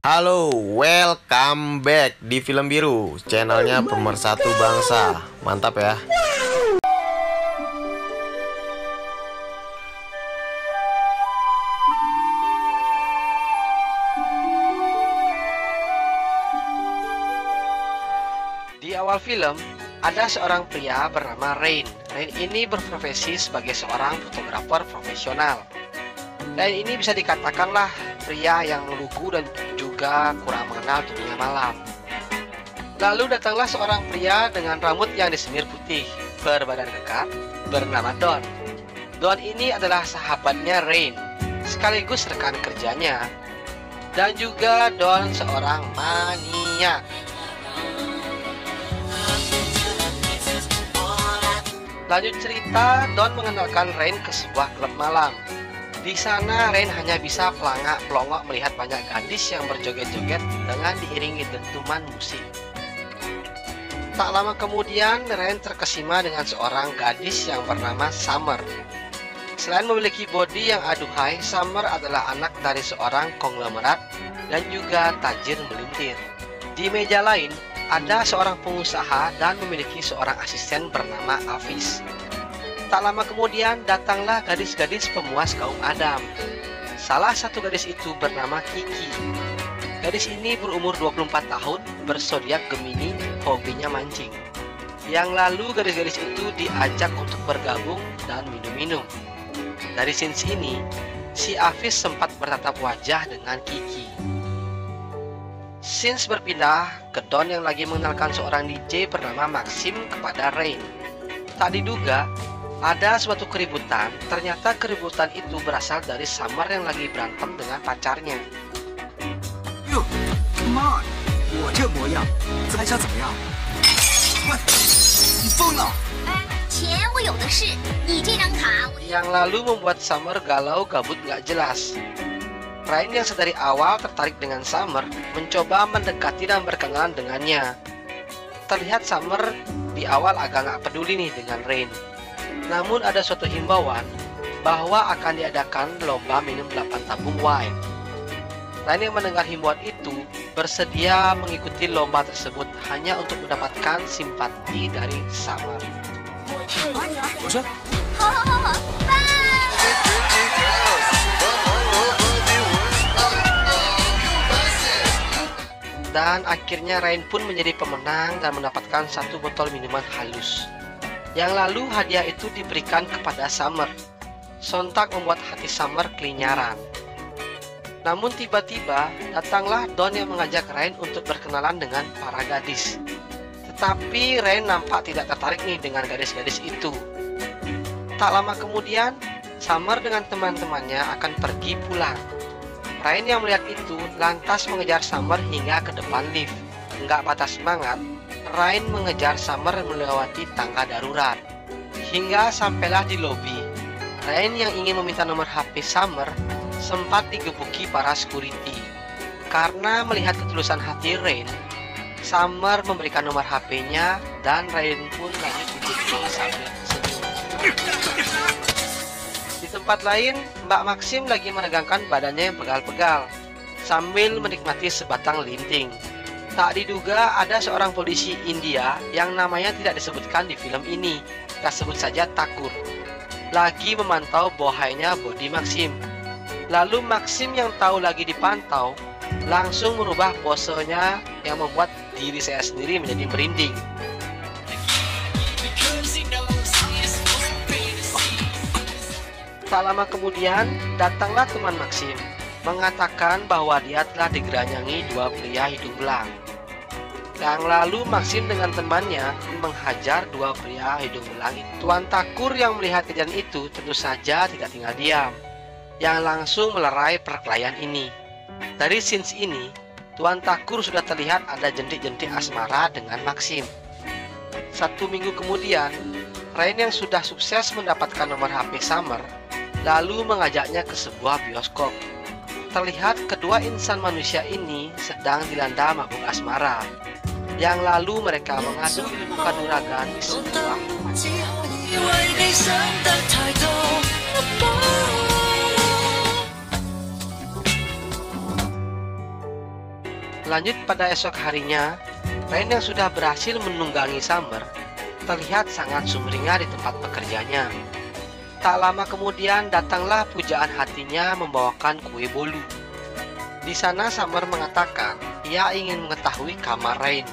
Halo, welcome back di Film Biru, channelnya pemersatu bangsa. Mantap ya. Di awal film, ada seorang pria bernama Rain. Rain ini berprofesi sebagai seorang fotografer profesional. Rain ini bisa dikatakanlah pria yang lugu dan juga kurang mengenal dunia malam. Lalu datanglah seorang pria dengan rambut yang disemir putih, berbadan kekar, bernama Don. Don ini adalah sahabatnya Rain, sekaligus rekan kerjanya. Dan juga Don seorang maniak. Lanjut cerita, Don mengenalkan Rain ke sebuah klub malam. Di sana Rain hanya bisa pelangak-pelongok melihat banyak gadis yang berjoget-joget dengan diiringi dentuman musik. Tak lama kemudian, Rain terkesima dengan seorang gadis yang bernama Summer. Selain memiliki bodi yang aduhai, Summer adalah anak dari seorang konglomerat dan juga tajir melintir. Di meja lain, ada seorang pengusaha dan memiliki seorang asisten bernama Avis. Tak lama kemudian datanglah gadis-gadis pemuas kaum Adam. Salah satu gadis itu bernama Kiki. Gadis ini berumur 24 tahun, berzodiak Gemini, hobinya mancing. Yang lalu gadis-gadis itu diajak untuk bergabung dan minum-minum. Dari scenes ini, si Avis sempat bertatap wajah dengan Kiki. Scenes berpindah ke Don yang lagi mengenalkan seorang DJ bernama Maxim kepada Rain. Tak diduga, ada suatu keributan. Ternyata keributan itu berasal dari Summer yang lagi berantem dengan pacarnya. Yo, come on, 我这模样，猜想怎么样？喂，你疯了！钱我有的是，你这张卡。Yang lalu membuat Summer galau gabut gak jelas. Rain yang sedari awal tertarik dengan Summer mencoba mendekati dan berkenalan dengannya. Terlihat Summer di awal agak gak peduli nih dengan Rain. Namun ada suatu himbauan bahwa akan diadakan lomba minum 8 tabung wine. Rain yang mendengar himbauan itu bersedia mengikuti lomba tersebut hanya untuk mendapatkan simpati dari Summer. 我说，好好好好，拜。 Dan akhirnya Rain pun menjadi pemenang dan mendapatkan satu botol minuman halus. Yang lalu hadiah itu diberikan kepada Summer. Sontak membuat hati Summer kelinyaran. Namun tiba-tiba datanglah Don yang mengajak Rain untuk berkenalan dengan para gadis. Tetapi Rain nampak tidak tertarik nih dengan gadis-gadis itu. Tak lama kemudian, Summer dengan teman-temannya akan pergi pulang. Rain yang melihat itu lantas mengejar Summer hingga ke depan lift. Enggak patah semangat, Rain mengejar Summer melewati tangga darurat. Hingga sampailah di lobi. Rain yang ingin meminta nomor HP Summer sempat digebuki para security. Karena melihat ketulusan hati Rain, Summer memberikan nomor HP-nya dan Rain pun lanjut duduk sambil senyum. Di tempat lain, Mbak Maxim lagi menegangkan badannya yang pegal-pegal sambil menikmati sebatang linting. Tak diduga ada seorang polisi India yang namanya tidak disebutkan di film ini, kita sebut saja Thakur, lagi memantau bohainya bodi Maxim. Lalu Maxim yang tahu lagi dipantau langsung merubah posenya yang membuat diri saya sendiri menjadi merinding. Tak lama kemudian, datanglah teman Maxim, mengatakan bahwa dia telah digeranyangi dua pria hidung belang. Yang lalu Maxim dengan temannya menghajar dua pria hidung belang itu. Tuan Thakur yang melihat kejadian itu tentu saja tidak tinggal diam, yang langsung melerai perkelahian ini. Dari scenes ini, Tuan Thakur sudah terlihat ada jentik-jentik asmara dengan Maxim. 1 minggu kemudian, Rain yang sudah sukses mendapatkan nomor HP Summer lalu mengajaknya ke sebuah bioskop. Terlihat kedua insan manusia ini sedang dilanda mabuk asmara. Yang lalu mereka mengadu ilmu kanuragan di sebuah Lanjut pada esok harinya, Rain yang sudah berhasil menunggangi Summer terlihat sangat sumringah di tempat pekerjanya. Tak lama kemudian datanglah pujaan hatinya membawakan kue bolu. Di sana Summer mengatakan ia ingin mengetahui kamar Rain.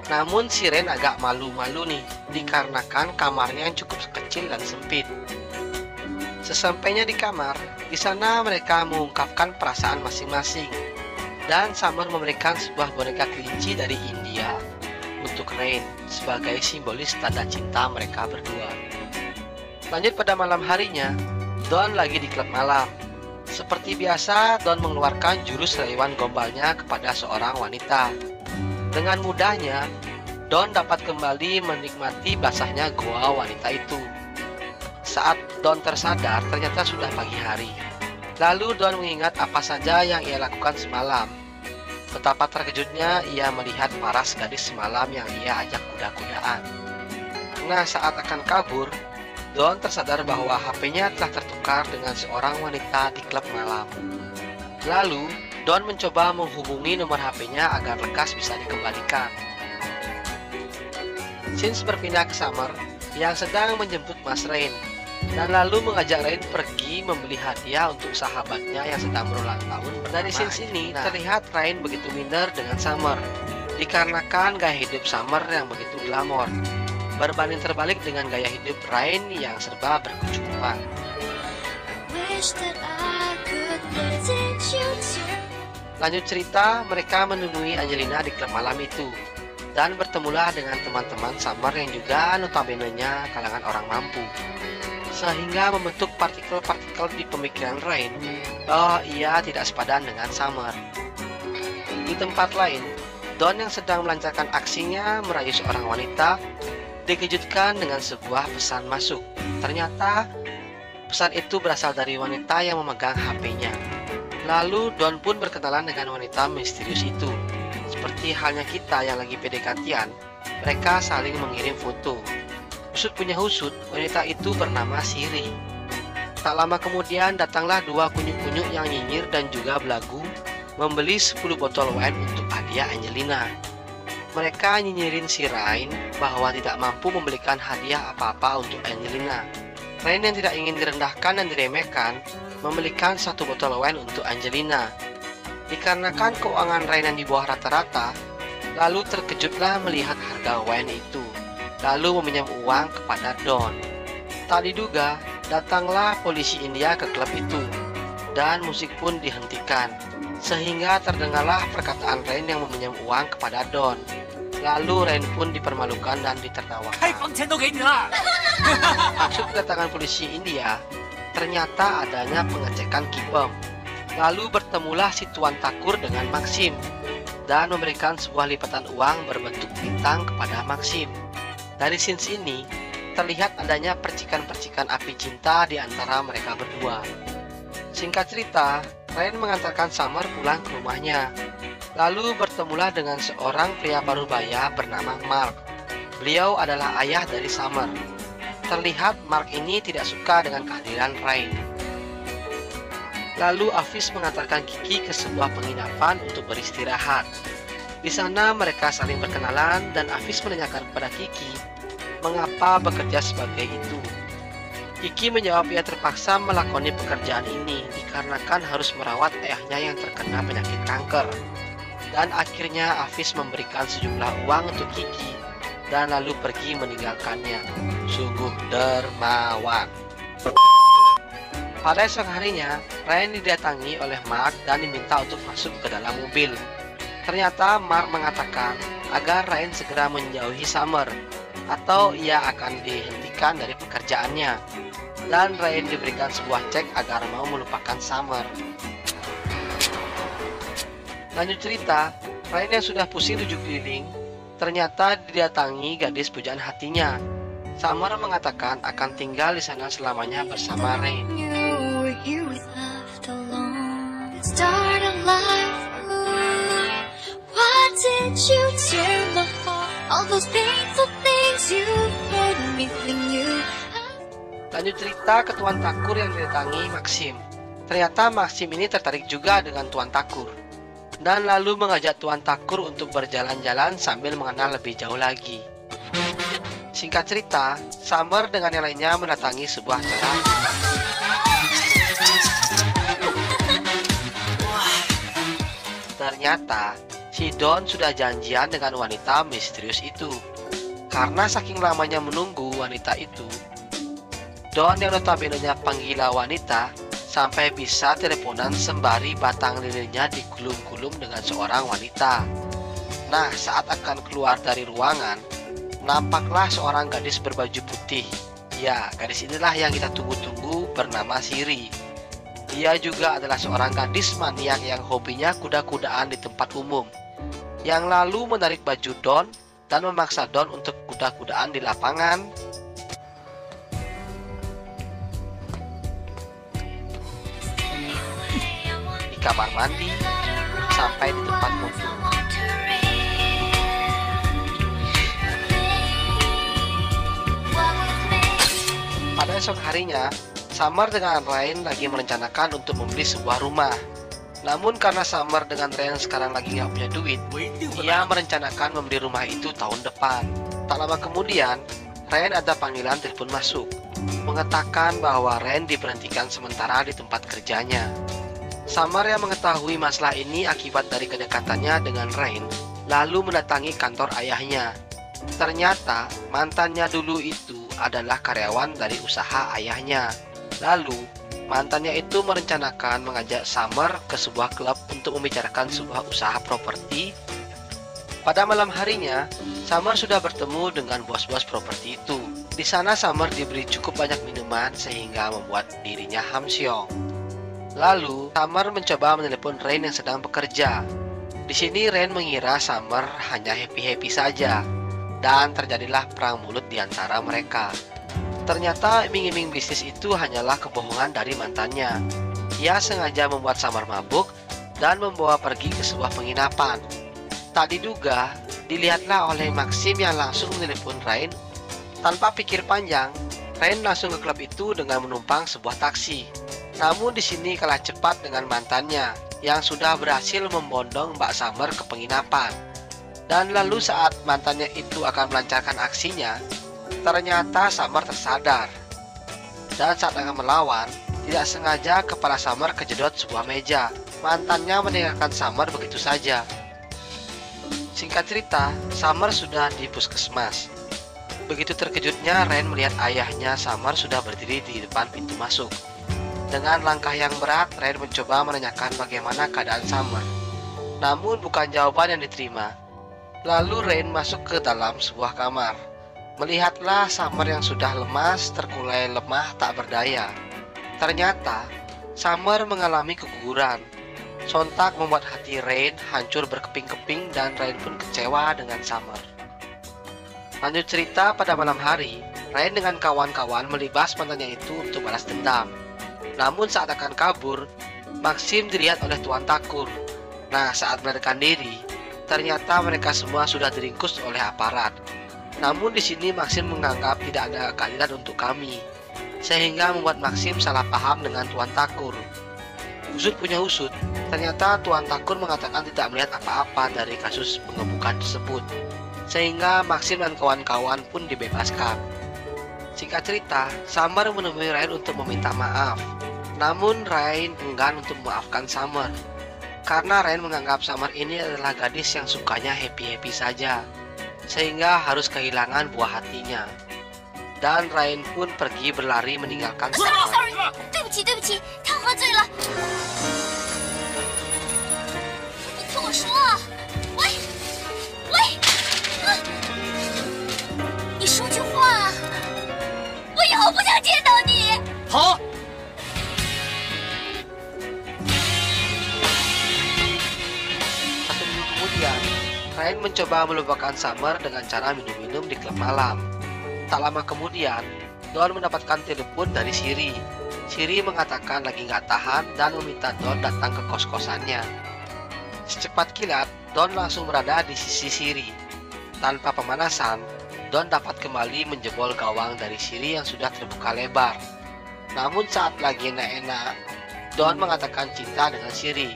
Namun si Rain agak malu-malu nih, dikarenakan kamarnya yang cukup kecil dan sempit. Sesampainya di kamar, di sana mereka mengungkapkan perasaan masing-masing. Dan Summer memberikan sebuah boneka kelinci dari India untuk Rain sebagai simbolis tanda cinta mereka berdua. Lanjut pada malam harinya, Don lagi di klub malam. Seperti biasa, Don mengeluarkan jurus rayuan gombalnya kepada seorang wanita. Dengan mudahnya, Don dapat kembali menikmati basahnya goa wanita itu. Saat Don tersadar, ternyata sudah pagi hari. Lalu Don mengingat apa saja yang ia lakukan semalam. Betapa terkejutnya ia melihat paras gadis semalam yang ia ajak kuda-kudaan. Nah, saat akan kabur, Don tersadar bahwa HP-nya telah tertukar dengan seorang wanita di klub malam. Lalu, Don mencoba menghubungi nomor HP-nya agar lekas bisa dikembalikan. Sins berpindah ke Summer yang sedang menjemput Mas Rain, dan lalu mengajak Rain pergi membeli hadiah untuk sahabatnya yang sedang berulang tahun. Dari sins ini terlihat Rain begitu minder dengan Summer, dikarenakan gaya hidup Summer yang begitu glamor, berbanding terbalik dengan gaya hidup Rain yang serba berkecukupan. Lanjut cerita, mereka menemui Angelina di klub malam itu, dan bertemulah dengan teman-teman Summer yang juga notabene-nya kalangan orang mampu, sehingga membentuk partikel-partikel di pemikiran Rain bahwa ia tidak sepadan dengan Summer. Di tempat lain, Don yang sedang melancarkan aksinya merayu seorang wanita dikejutkan dengan sebuah pesan masuk. Ternyata pesan itu berasal dari wanita yang memegang HP-nya. Lalu Don pun berkenalan dengan wanita misterius itu. Seperti halnya kita yang lagi PDKT-an, mereka saling mengirim foto. Usut punya usut, wanita itu bernama Siri. Tak lama kemudian datanglah dua kunyuk-kunyuk yang nyinyir dan juga belagu membeli 10 botol wine untuk hadiah Angelina. Mereka nyinyirin si Rain bahwa tidak mampu membelikan hadiah apa-apa untuk Angelina. Rain yang tidak ingin direndahkan dan diremehkan membelikan 1 botol wine untuk Angelina. Dikarenakan keuangan Rain yang di bawah rata-rata, lalu terkejutlah melihat harga wine itu, lalu meminjam uang kepada Don. Tak diduga, datanglah polisi India ke klub itu, dan musik pun dihentikan, sehingga terdengarlah perkataan Rain yang meminjam uang kepada Don. Lalu Rain pun dipermalukan dan ditertawakan. Maksud kedatangan polisi India ternyata adanya pengecekan kibom. Lalu bertemulah si Tuan Takur dengan Maxim dan memberikan sebuah lipatan uang berbentuk bintang kepada Maxim. Dari scenes ini terlihat adanya percikan-percikan api cinta di antara mereka berdua. Singkat cerita, Rain mengantarkan Summer pulang ke rumahnya. Lalu bertemulah dengan seorang pria parubaya bernama Mark. Beliau adalah ayah dari Summer. Terlihat Mark ini tidak suka dengan kehadiran Rain. Lalu Afis mengantarkan Kiki ke sebuah penginapan untuk beristirahat. Di sana mereka saling berkenalan dan Afis menanyakan kepada Kiki mengapa bekerja sebagai itu. Kiki menjawab ia terpaksa melakoni pekerjaan ini dikarenakan harus merawat ayahnya yang terkena penyakit kanker. Dan akhirnya Afis memberikan sejumlah uang untuk Kiki dan lalu pergi meninggalkannya. Sungguh dermawan. Pada esok harinya, Rain didatangi oleh Mark dan diminta untuk masuk ke dalam mobil. Ternyata Mark mengatakan agar Rain segera menjauhi Summer atau ia akan dihentikan dari pekerjaannya. Dan Rain diberikan sebuah cek agar mau melupakan Summer. Lanjut cerita, Rain yang sudah pusing 7 keliling ternyata didatangi gadis pujaan hatinya. Summer mengatakan akan tinggal di sana selamanya bersama Rain. Lanjut cerita ke Tuan Takur yang didatangi Maxim. Ternyata Maxim ini tertarik juga dengan Tuan Takur. dan lalu mengajak Tuan Takur untuk berjalan-jalan sambil mengenal lebih jauh lagi. Singkat cerita, Summer dengan yang lainnya mendatangi sebuah jalan. Ternyata, si Don sudah janjian dengan wanita misterius itu. Karena saking lamanya menunggu wanita itu, Don yang notabene-nya penggila wanita sampai bisa teleponan sembari batang lilinnya digulung-gulung dengan seorang wanita. Nah, saat akan keluar dari ruangan, nampaklah seorang gadis berbaju putih. Ya, gadis inilah yang kita tunggu-tunggu bernama Siri. Dia juga adalah seorang gadis maniak yang hobinya kuda-kudaan di tempat umum, yang lalu menarik baju Don dan memaksa Don untuk kuda-kudaan di lapangan. Di kamar mandi, sampai di tempat mobil. Pada esok harinya, Summer dengan Rain lagi merencanakan untuk membeli sebuah rumah. Namun karena Summer dengan Rain sekarang lagi nggak punya duit, 我一定不 ia 能。 merencanakan membeli rumah itu tahun depan. Tak lama kemudian, Rain ada panggilan telepon masuk, mengatakan bahwa Rain diberhentikan sementara di tempat kerjanya. Summer yang mengetahui masalah ini akibat dari kedekatannya dengan Rain, lalu mendatangi kantor ayahnya. Ternyata mantannya dulu itu adalah karyawan dari usaha ayahnya. Lalu mantannya itu merencanakan mengajak Summer ke sebuah klub untuk membicarakan sebuah usaha properti. Pada malam harinya, Summer sudah bertemu dengan bos-bos properti itu. Di sana Summer diberi cukup banyak minuman sehingga membuat dirinya hamsyong. Lalu Summer mencoba menelepon Rain yang sedang bekerja. Di sini Rain mengira Summer hanya happy-happy saja, dan terjadilah perang mulut di antara mereka. Ternyata iming-iming bisnis itu hanyalah kebohongan dari mantannya. Ia sengaja membuat Summer mabuk dan membawa pergi ke sebuah penginapan. Tak diduga, dilihatlah oleh Maxim yang langsung menelepon Rain. Tanpa pikir panjang, Rain langsung ke klub itu dengan menumpang sebuah taksi. Namun di sini kalah cepat dengan mantannya yang sudah berhasil membondong Mbak Summer ke penginapan. Dan lalu saat mantannya itu akan melancarkan aksinya, ternyata Summer tersadar. Dan saat akan melawan, tidak sengaja kepala Summer kejedot sebuah meja. Mantannya meninggalkan Summer begitu saja. Singkat cerita, Summer sudah di puskesmas. Begitu terkejutnya Rain melihat ayahnya Summer sudah berdiri di depan pintu masuk. Dengan langkah yang berat, Rain mencoba menanyakan bagaimana keadaan Summer. Namun bukan jawaban yang diterima. Lalu Rain masuk ke dalam sebuah kamar. Melihatlah Summer yang sudah lemas, terkulai lemah tak berdaya. Ternyata Summer mengalami keguguran. Sontak membuat hati Rain hancur berkeping-keping dan Rain pun kecewa dengan Summer. Lanjut cerita, pada malam hari, Rain dengan kawan-kawan melibas mantannya itu untuk balas dendam. Namun saat akan kabur, Maxim dilihat oleh Tuan Takur. Nah, saat melarikan diri, ternyata mereka semua sudah diringkus oleh aparat. Namun di sini Maxim menganggap tidak ada keadilan untuk kami, sehingga membuat Maxim salah paham dengan Tuan Takur. Usut punya usut, ternyata Tuan Takur mengatakan tidak melihat apa-apa dari kasus pengebukan tersebut, sehingga Maxim dan kawan-kawan pun dibebaskan. Singkat cerita, Summer menemui Rain untuk meminta maaf. Namun Rain enggan untuk memaafkan Summer, karena Rain menganggap Summer ini adalah gadis yang sukanya happy-happy saja, sehingga harus kehilangan buah hatinya. Dan Rain pun pergi berlari meninggalkan Summer. 对不起，对不起，他喝醉了。你听我说，喂，喂，你说句话，我以后不想见到你。 好， Satu minggu kemudian, Rain mencoba melupakan Summer dengan cara minum-minum di klub malam. Tak lama kemudian, Don mendapatkan telepon dari Siri. Siri mengatakan lagi nggak tahan dan meminta Don datang ke kos-kosannya. Secepat kilat, Don langsung berada di sisi Siri. Tanpa pemanasan, Don dapat kembali menjebol gawang dari Siri yang sudah terbuka lebar. Namun saat lagi enak-enak, Don mengatakan cinta dengan Siri.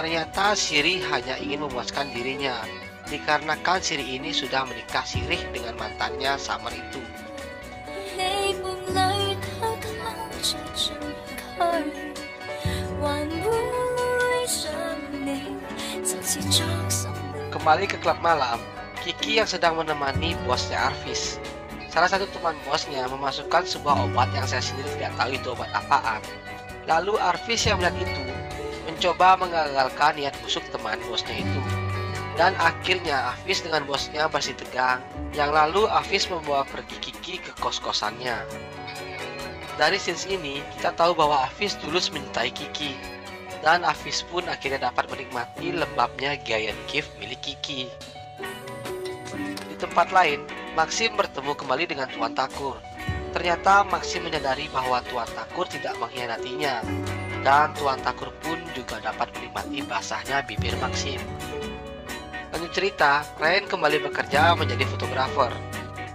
Ternyata Shiri hanya ingin memuaskan dirinya, dikarenakan Shiri ini sudah menikah sirih dengan mantannya Summer itu. 你夢裏偷偷着進去，還會想你，就似作心。 Kembali ke klub malam, Kiki yang sedang menemani bosnya Arvis. Salah satu teman bosnya memasukkan sebuah obat yang saya sendiri tidak tahu itu obat apaan. Lalu Arvis yang melihat itu mencoba mengagalkan niat busuk teman bosnya itu. Dan akhirnya Arvis dengan bosnya bersih tegang. Yang lalu Arvis membawa pergi Kiki ke kos-kosannya. Dari scenes ini kita tahu bahwa Arvis tulus mencintai Kiki. Dan Arvis pun akhirnya dapat menikmati lembabnya giant gift milik Kiki. Di tempat lain, Maxim bertemu kembali dengan Tuan Takur. Ternyata Maxim menyadari bahwa Tuan Takur tidak mengkhianatinya. Dan Tuan Takur pun juga dapat menikmati basahnya bibir Maxim. Lanjut cerita, Rain kembali bekerja menjadi fotografer.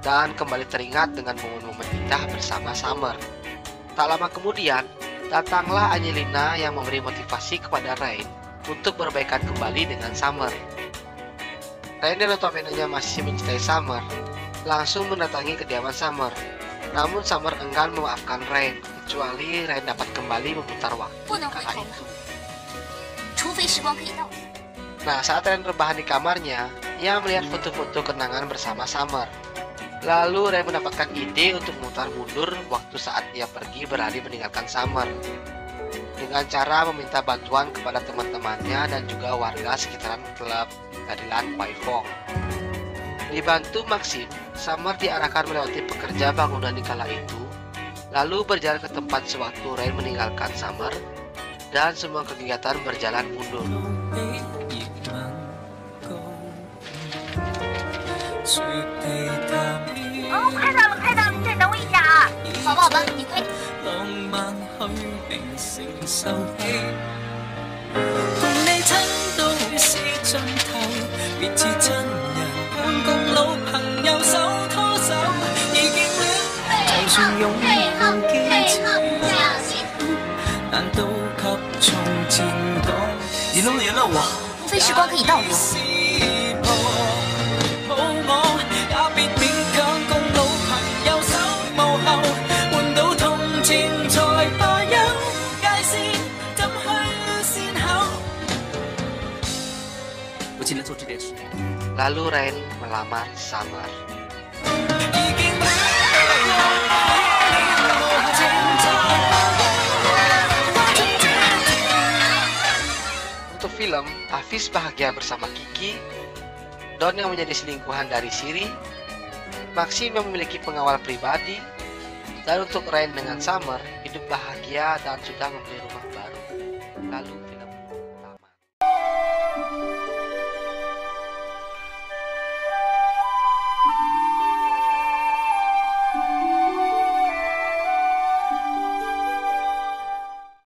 Dan kembali teringat dengan momen-momen indah bersama Summer. Tak lama kemudian, datanglah Angelina yang memberi motivasi kepada Rain untuk berbaikan kembali dengan Summer. Rain dan notabene-nya masih mencintai Summer, langsung mendatangi kediaman Summer. Namun Summer enggan memaafkan Rain, kecuali Rain dapat kembali memutar waktu di kala itu. 除非时光可以倒流。 Nah, saat Rain rebahan di kamarnya, ia melihat foto-foto kenangan bersama Summer. Lalu Rain mendapatkan ide untuk memutar mundur waktu saat ia pergi berlari meninggalkan Summer. Dengan cara meminta bantuan kepada teman-temannya dan juga warga sekitaran klub keadilan Waifong. Dibantu Maxim, Summer diarahkan melewati pekerja bangunan di kala itu, lalu berjalan ke tempat sewaktu Rain meninggalkan Summer, dan semua kegiatan berjalan mundur. 哦，快到了，快到了，你再等我一下啊！好吧，好吧，你快点。 浪漫去平承受起，共你親到是盡頭，別似親人般共老朋友手拖手，已經戀，就算擁抱堅持，難道及從前講？你能原諒我？ 除非时光可以倒流。 我尽力做这件事。 Lalu Rain melamar Summer. Untuk film, Hafiz bahagia bersama Kiki, Don yang menjadi selingkuhan dari Shiri, Maxim yang memiliki pengawal pribadi, dan untuk Rain dengan Summer hidup bahagia dan sudah membeli rumah baru. Lalu